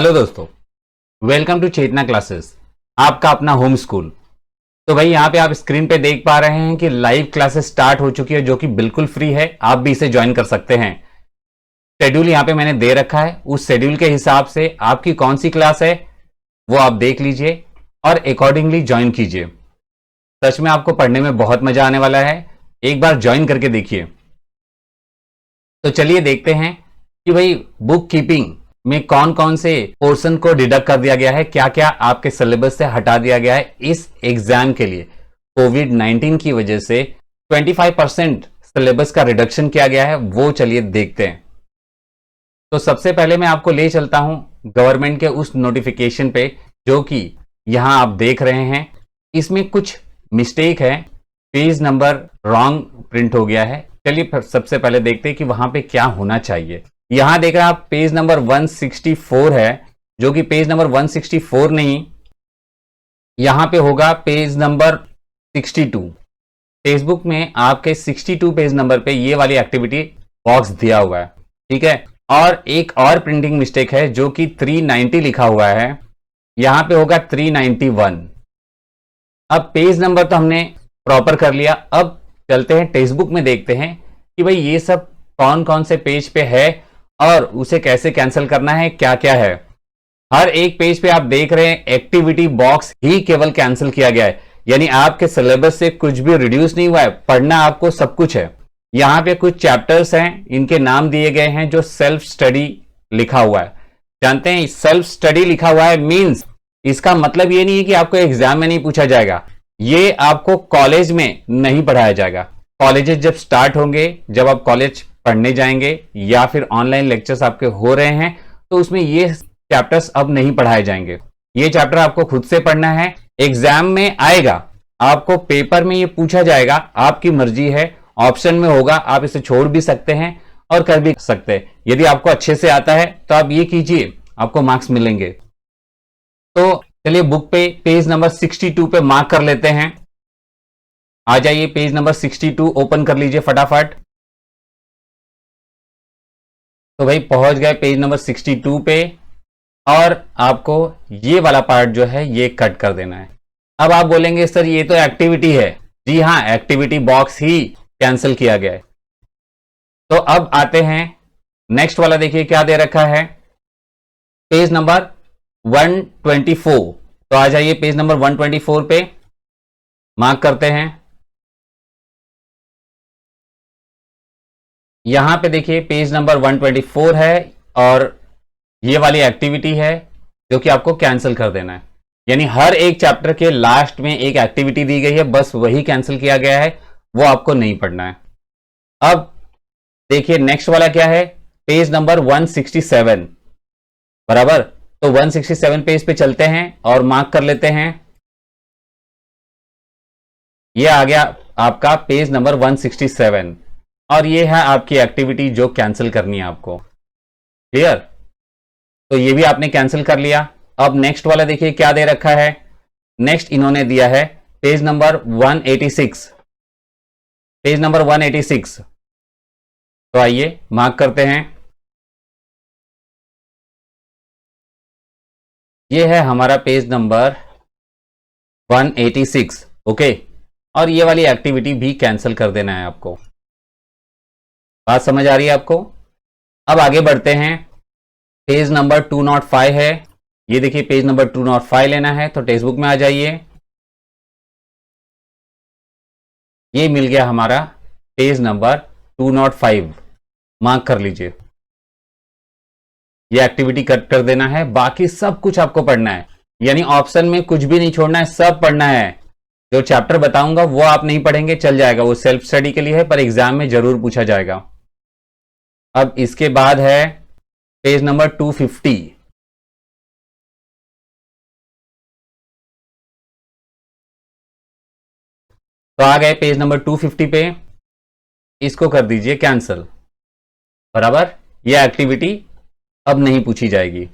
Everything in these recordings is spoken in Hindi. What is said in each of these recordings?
हेलो दोस्तों, वेलकम टू चेतना क्लासेस, आपका अपना होम स्कूल। तो भाई यहाँ पे आप स्क्रीन पे देख पा रहे हैं कि लाइव क्लासेस स्टार्ट हो चुकी है, जो कि बिल्कुल फ्री है। आप भी इसे ज्वाइन कर सकते हैं। शेड्यूल यहाँ पे मैंने दे रखा है, उस शेड्यूल के हिसाब से आपकी कौन सी क्लास है वो आप देख लीजिए और अकॉर्डिंगली ज्वाइन कीजिए। सच में आपको पढ़ने में बहुत मजा आने वाला है, एक बार ज्वाइन करके देखिए। तो चलिए देखते हैं कि भाई बुक कीपिंग में कौन कौन से पोर्शन को डिडक्ट कर दिया गया है, क्या क्या आपके सिलेबस से हटा दिया गया है इस एग्जाम के लिए। कोविड-19 की वजह से 25% सिलेबस का रिडक्शन किया गया है, वो चलिए देखते हैं। तो सबसे पहले मैं आपको ले चलता हूं गवर्नमेंट के उस नोटिफिकेशन पे, जो कि यहां आप देख रहे हैं। इसमें कुछ मिस्टेक है, पेज नंबर रॉन्ग प्रिंट हो गया है। चलिए सबसे पहले देखते हैं कि वहां पे क्या होना चाहिए। यहां देख रहे हैं आप, पेज नंबर 164 है, जो कि पेज नंबर 164 नहीं, यहां पे होगा पेज नंबर 62। फेसबुक में आपके 62 पेज नंबर पे ये वाली एक्टिविटी बॉक्स दिया हुआ है, ठीक है। और एक और प्रिंटिंग मिस्टेक है, जो कि 390 लिखा हुआ है, यहां पे होगा 391। अब पेज नंबर तो हमने प्रॉपर कर लिया। अब चलते हैं टेक्स्ट बुक में, देखते हैं कि भाई ये सब कौन कौन से पेज पे है और उसे कैसे कैंसिल करना है, क्या क्या है। हर एक पेज पे आप देख रहे हैं एक्टिविटी बॉक्स ही केवल कैंसिल किया गया है, यानी आपके सिलेबस से कुछ भी रिड्यूस नहीं हुआ है। पढ़ना आपको सब कुछ है। यहां पे कुछ चैप्टर्स हैं, इनके नाम दिए गए हैं, जो सेल्फ स्टडी लिखा हुआ है। जानते हैं सेल्फ स्टडी लिखा हुआ है मींस इसका मतलब ये नहीं है कि आपको एग्जाम में नहीं पूछा जाएगा, ये आपको कॉलेज में नहीं पढ़ाया जाएगा। कॉलेजेस जब स्टार्ट होंगे, जब आप कॉलेज पढ़ने जाएंगे या फिर ऑनलाइन लेक्चर्स आपके हो रहे हैं, तो उसमें ये चैप्टर्स अब नहीं पढ़ाए जाएंगे। ये चैप्टर आपको खुद से पढ़ना है, एग्जाम में आएगा, आपको पेपर में ये पूछा जाएगा, आपकी मर्जी है, ऑप्शन में होगा, आप इसे छोड़ भी सकते हैं और कर भी सकते हैं। यदि आपको अच्छे से आता है तो आप ये कीजिए, आपको मार्क्स मिलेंगे। तो चलिए बुक पे पेज नंबर 62 पे मार्क कर लेते हैं। आ जाइए, पेज नंबर 62 ओपन कर लीजिए फटाफट। तो भाई पहुंच गए पेज नंबर 62 पे, और आपको ये वाला पार्ट जो है ये कट कर देना है। अब आप बोलेंगे सर ये तो एक्टिविटी है। जी हाँ, एक्टिविटी बॉक्स ही कैंसिल किया गया है। तो अब आते हैं नेक्स्ट वाला, देखिए क्या दे रखा है, पेज नंबर 124। तो आ जाइए पेज नंबर 124 पे मार्क करते हैं। यहां पे देखिए पेज नंबर 124 है और ये वाली एक्टिविटी है जो कि आपको कैंसिल कर देना है। यानी हर एक चैप्टर के लास्ट में एक एक्टिविटी दी गई है, बस वही कैंसिल किया गया है, वो आपको नहीं पढ़ना है। अब देखिए नेक्स्ट वाला क्या है, पेज नंबर 167 बराबर। तो 167 पेज पे चलते हैं और मार्क कर लेते हैं। ये आ गया आपका पेज नंबर 167 और ये है आपकी एक्टिविटी जो कैंसिल करनी है आपको। क्लियर? तो ये भी आपने कैंसिल कर लिया। अब नेक्स्ट वाला देखिए क्या दे रखा है, नेक्स्ट इन्होंने दिया है पेज नंबर 186। पेज नंबर 186, तो आइए मार्क करते हैं। ये है हमारा पेज नंबर 186, ओके। और ये वाली एक्टिविटी भी कैंसिल कर देना है आपको। बात समझ आ रही है आपको? अब आगे बढ़ते हैं, पेज नंबर 205 है। ये देखिए पेज नंबर 205 लेना है, तो टेक्स्ट बुक में आ जाइए। ये मिल गया हमारा पेज नंबर 205, मार्क कर लीजिए। ये एक्टिविटी कट कर देना है, बाकी सब कुछ आपको पढ़ना है, यानी ऑप्शन में कुछ भी नहीं छोड़ना है, सब पढ़ना है। जो चैप्टर बताऊंगा वो आप नहीं पढ़ेंगे चल जाएगा, वो सेल्फ स्टडी के लिए है, पर एग्जाम में जरूर पूछा जाएगा। अब इसके बाद है पेज नंबर 250। तो आ गए पेज नंबर 250 पे, इसको कर दीजिए कैंसिल, बराबर। ये एक्टिविटी अब नहीं पूछी जाएगी।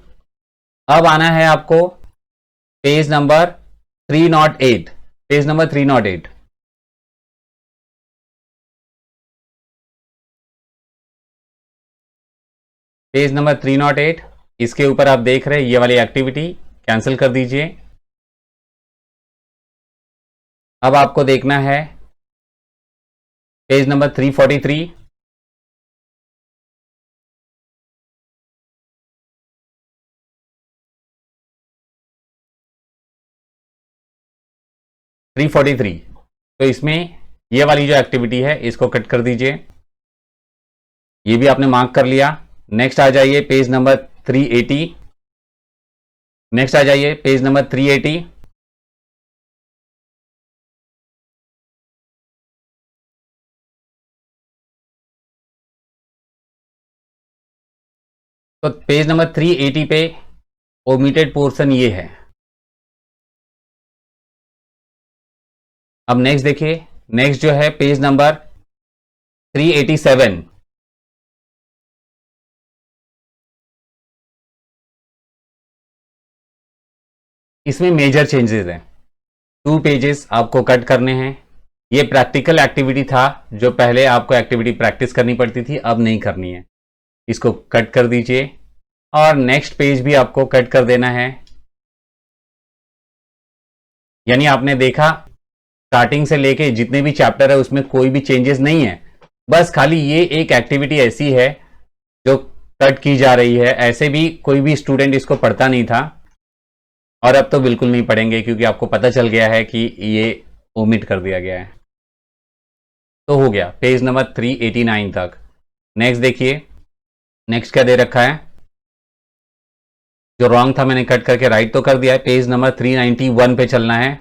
अब आना है आपको page number 308। Page number 308, page number 308 इसके ऊपर आप देख रहे हैं ये वाली एक्टिविटी कैंसिल कर दीजिए। अब आपको देखना है पेज नंबर 343। तो इसमें ये वाली जो एक्टिविटी है इसको कट कर दीजिए। ये भी आपने मार्क कर लिया। नेक्स्ट आ जाइए पेज नंबर 380। नेक्स्ट आ जाइए पेज नंबर 380। तो पेज नंबर 380 पे ओमिटेड पोर्शन ये है। अब नेक्स्ट देखिए, नेक्स्ट जो है पेज नंबर 387। इसमें मेजर चेंजेस हैं। 2 पेजेस आपको कट करने हैं। ये प्रैक्टिकल एक्टिविटी था, जो पहले आपको एक्टिविटी प्रैक्टिस करनी पड़ती थी, अब नहीं करनी है। इसको कट कर दीजिए और नेक्स्ट पेज भी आपको कट कर देना है। यानी आपने देखा स्टार्टिंग से लेके जितने भी चैप्टर है उसमें कोई भी चेंजेस नहीं है, बस खाली ये एक एक्टिविटी ऐसी है जो कट की जा रही है। ऐसे भी कोई भी स्टूडेंट इसको पढ़ता नहीं था और अब तो बिल्कुल नहीं पढ़ेंगे, क्योंकि आपको पता चल गया है कि ये ओमिट कर दिया गया है। तो हो गया पेज नंबर 389 तक। नेक्स्ट देखिए, नेक्स्ट क्या दे रखा है। जो रॉन्ग था मैंने कट करके राइट तो कर दिया है। पेज नंबर 391 पे चलना है।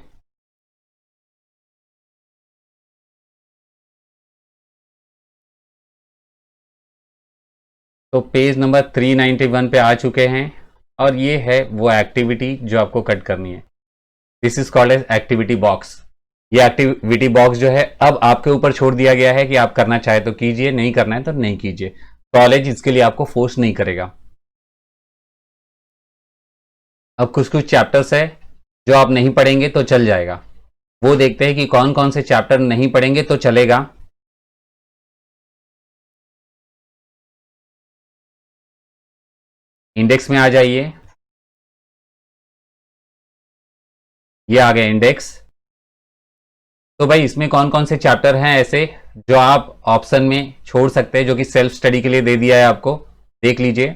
तो पेज नंबर 391 पे आ चुके हैं और ये है वो एक्टिविटी जो आपको कट करनी है। This is called as activity box. ये एक्टिविटी बॉक्स जो है अब आपके ऊपर छोड़ दिया गया है कि आप करना चाहे तो कीजिए, नहीं करना है तो नहीं कीजिए। कॉलेज इसके लिए आपको फोर्स नहीं करेगा। अब कुछ कुछ चैप्टर्स है जो आप नहीं पढ़ेंगे तो चल जाएगा। वो देखते हैं कि कौन कौन से चैप्टर नहीं पढ़ेंगे तो चलेगा। इंडेक्स में आ जाइए। ये आ गया इंडेक्स। तो भाई इसमें कौन कौन से चैप्टर हैं ऐसे जो आप ऑप्शन में छोड़ सकते हैं, जो कि सेल्फ स्टडी के लिए दे दिया है आपको। देख लीजिए,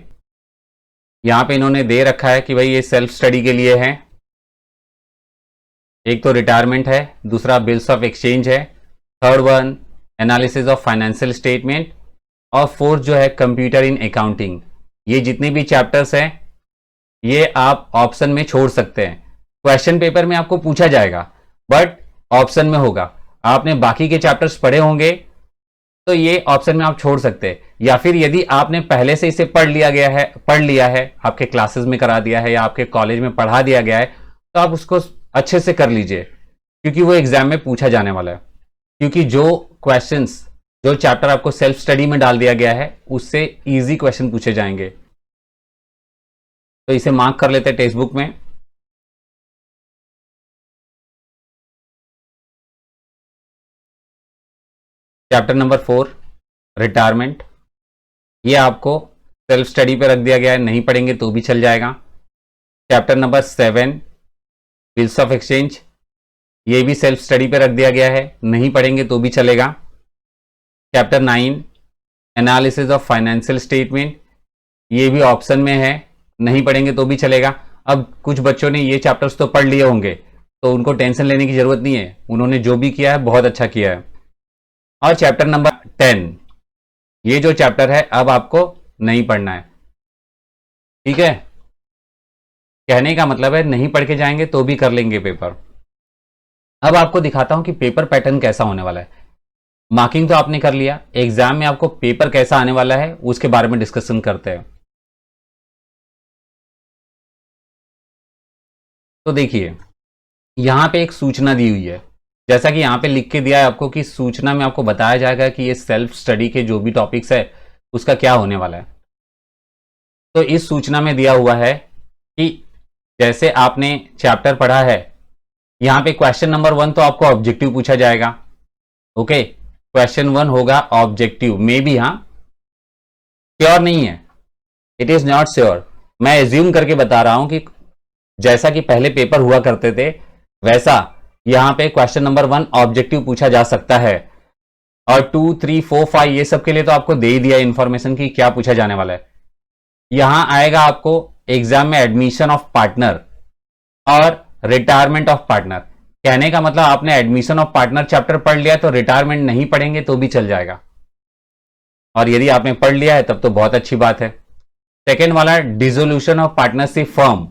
यहां पे इन्होंने दे रखा है कि भाई ये सेल्फ स्टडी के लिए है। एक तो रिटायरमेंट है, दूसरा बिल्स ऑफ एक्सचेंज है, third one analysis of financial statement, और फोर्थ जो है कंप्यूटर इन अकाउंटिंग। ये जितने भी चैप्टर्स हैं ये आप ऑप्शन में छोड़ सकते हैं। क्वेश्चन पेपर में आपको पूछा जाएगा बट ऑप्शन में होगा। आपने बाकी के चैप्टर्स पढ़े होंगे तो ये ऑप्शन में आप छोड़ सकते हैं, या फिर यदि आपने पहले से इसे पढ़ लिया है, आपके क्लासेस में करा दिया है या आपके कॉलेज में पढ़ा दिया गया है, तो आप उसको अच्छे से कर लीजिए, क्योंकि वो एग्जाम में पूछा जाने वाला है। क्योंकि जो क्वेश्चंस, जो चैप्टर आपको सेल्फ स्टडी में डाल दिया गया है उससे इजी क्वेश्चन पूछे जाएंगे। तो इसे मार्क कर लेते हैं टेक्स्ट बुक में। चैप्टर नंबर 4 रिटायरमेंट, ये आपको सेल्फ स्टडी पे रख दिया गया है, नहीं पढ़ेंगे तो भी चल जाएगा। Chapter number 7 bills of exchange, ये भी सेल्फ स्टडी पे रख दिया गया है, नहीं पढ़ेंगे तो भी चलेगा। Chapter 9 analysis of financial statement, ये भी ऑप्शन में है, नहीं पढ़ेंगे तो भी चलेगा। अब कुछ बच्चों ने ये चैप्टर्स तो पढ़ लिए होंगे तो उनको टेंशन लेने की जरूरत नहीं है, उन्होंने जो भी किया है बहुत अच्छा किया है। और चैप्टर नंबर 10, ये जो चैप्टर है अब आपको नहीं पढ़ना है। ठीक है, कहने का मतलब है नहीं पढ़ के जाएंगे तो भी कर लेंगे पेपर। अब आपको दिखाता हूं कि पेपर पैटर्न कैसा होने वाला है। मार्किंग तो आपने कर लिया, एग्जाम में आपको पेपर कैसा आने वाला है उसके बारे में डिस्कशन करते हैं। तो देखिए, यहां पे एक सूचना दी हुई है, जैसा कि यहां पे लिख के दिया है आपको कि सूचना में आपको बताया जाएगा कि ये सेल्फ स्टडी के जो भी टॉपिक्स है उसका क्या होने वाला है। तो इस सूचना में दिया हुआ है कि जैसे आपने चैप्टर पढ़ा है, यहां पे क्वेश्चन नंबर 1 तो आपको ऑब्जेक्टिव पूछा जाएगा। ओके, क्वेश्चन 1 होगा ऑब्जेक्टिव, मे बी, हाँ, श्योर नहीं है, इट इज नॉट श्योर। मैं एज्यूम करके बता रहा हूं कि जैसा कि पहले पेपर हुआ करते थे वैसा यहां पे क्वेश्चन नंबर 1 ऑब्जेक्टिव पूछा जा सकता है, और 2, 3, 4, 5 ये सब के लिए तो आपको दे ही दिया इंफॉर्मेशन की क्या पूछा जाने वाला है। यहां आएगा आपको एग्जाम में एडमिशन ऑफ पार्टनर और रिटायरमेंट ऑफ पार्टनर। कहने का मतलब आपने एडमिशन ऑफ पार्टनर चैप्टर पढ़ लिया तो रिटायरमेंट नहीं पढ़ेंगे तो भी चल जाएगा, और यदि आपने पढ़ लिया है तब तो बहुत अच्छी बात है। सेकेंड वाला डिसोल्यूशन ऑफ पार्टनरशिप फर्म,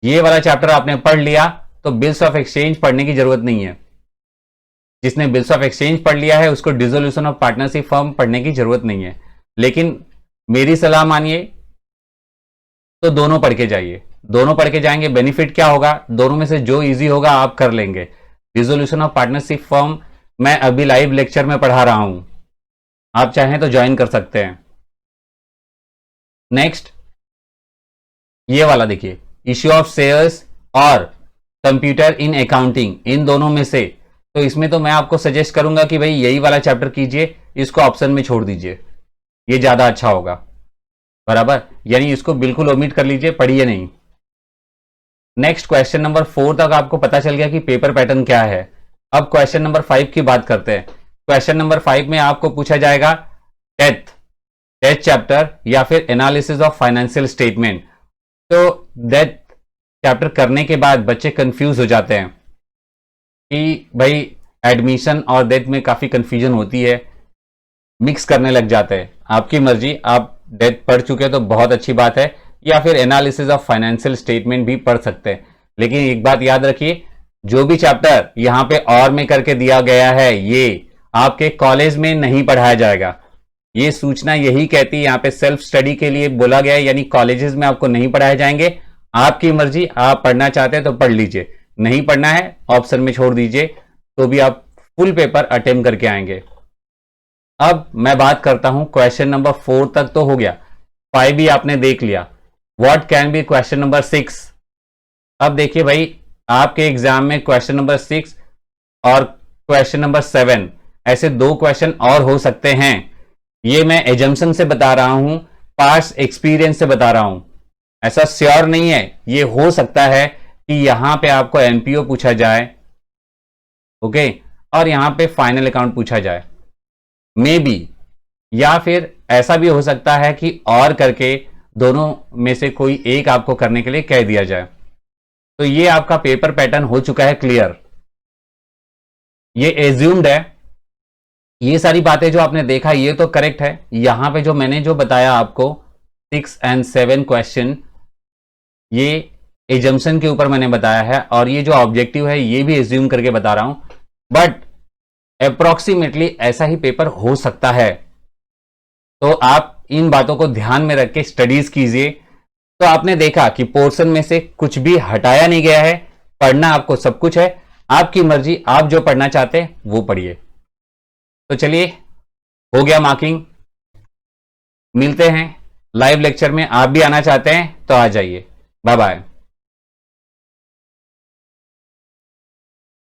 ये वाला चैप्टर आपने पढ़ लिया तो बिल्स ऑफ एक्सचेंज पढ़ने की जरूरत नहीं है। जिसने बिल्स ऑफ एक्सचेंज पढ़ लिया है उसको डिसोल्यूशन ऑफ पार्टनरशिप फर्म पढ़ने की जरूरत नहीं है। लेकिन मेरी सलाह मानिए तो दोनों पढ़ के जाइए, दोनों पढ़ के जाएंगे। बेनिफिट क्या होगा, दोनों में से जो इजी होगा आप कर लेंगे। डिसोल्यूशन ऑफ पार्टनरशिप फर्म मैं अभी लाइव लेक्चर में पढ़ा रहा हूं, आप चाहें तो ज्वाइन कर सकते हैं। नेक्स्ट ये वाला देखिए, इश्यू ऑफ शेयर्स और कंप्यूटर इन अकाउंटिंग, इन दोनों में से तो इसमें तो मैं आपको सजेस्ट करूंगा कि भाई यही वाला चैप्टर कीजिए, इसको ऑप्शन में छोड़ दीजिए, ये ज्यादा अच्छा होगा। बराबर, यानी इसको बिल्कुल ओमिट कर लीजिए, पढ़िए नहीं। नेक्स्ट क्वेश्चन नंबर 4 तक आपको पता चल गया कि पेपर पैटर्न क्या है। अब क्वेश्चन नंबर 5 की बात करते हैं। क्वेश्चन नंबर 5 में आपको पूछा जाएगा डेथ चैप्टर या फिर एनालिसिस ऑफ फाइनेंशियल स्टेटमेंट। तो डेथ चैप्टर करने के बाद बच्चे कंफ्यूज हो जाते हैं कि भाई एडमिशन और डेथ में काफी कंफ्यूजन होती है, मिक्स करने लग जाते हैं। आपकी मर्जी, आप डेथ पढ़ चुके हैं तो बहुत अच्छी बात है, या फिर एनालिसिस ऑफ फाइनेंशियल स्टेटमेंट भी पढ़ सकते हैं। लेकिन एक बात याद रखिए, जो भी चैप्टर यहां पे और में करके दिया गया है ये आपके कॉलेज में नहीं पढ़ाया जाएगा। ये सूचना यही कहती है, यहाँ पे सेल्फ स्टडी के लिए बोला गया है, यानी कॉलेजेस में आपको नहीं पढ़ाए जाएंगे। आपकी मर्जी, आप पढ़ना चाहते हैं तो पढ़ लीजिए, नहीं पढ़ना है ऑप्शन में छोड़ दीजिए, तो भी आप फुल पेपर अटेम्प्ट करके आएंगे। अब मैं बात करता हूं, क्वेश्चन नंबर 4 तक तो हो गया, 5 भी आपने देख लिया। What can be question number 6। अब देखिए भाई, आपके एग्जाम में क्वेश्चन नंबर 6 और क्वेश्चन नंबर 7 ऐसे 2 क्वेश्चन और हो सकते हैं। ये मैं एजम्पशन से बता रहा हूं, पास्ट एक्सपीरियंस से बता रहा हूं, ऐसा श्योर नहीं है। ये हो सकता है कि यहां पे आपको एमपीओ पूछा जाए, ओके, और यहां पे फाइनल अकाउंट पूछा जाए, मे बी, या फिर ऐसा भी हो सकता है कि और करके दोनों में से कोई एक आपको करने के लिए कह दिया जाए। तो ये आपका पेपर पैटर्न हो चुका है क्लियर, ये एज्यूम्ड है। ये सारी बातें जो आपने देखा ये तो करेक्ट है। यहां पे जो मैंने जो बताया आपको 6 और 7 क्वेश्चन, ये एजम्पशन के ऊपर मैंने बताया है, और ये जो ऑब्जेक्टिव है ये भी एज्यूम करके बता रहा हूं, बट अप्रोक्सीमेटली ऐसा ही पेपर हो सकता है। तो आप इन बातों को ध्यान में रख के स्टडीज कीजिए। तो आपने देखा कि पोर्शन में से कुछ भी हटाया नहीं गया है, पढ़ना आपको सब कुछ है, आपकी मर्जी, आप जो पढ़ना चाहते हैं वो पढ़िए। तो चलिए, हो गया मार्किंग, मिलते हैं लाइव लेक्चर में। आप भी आना चाहते हैं तो आ जाइए, बाय बाय।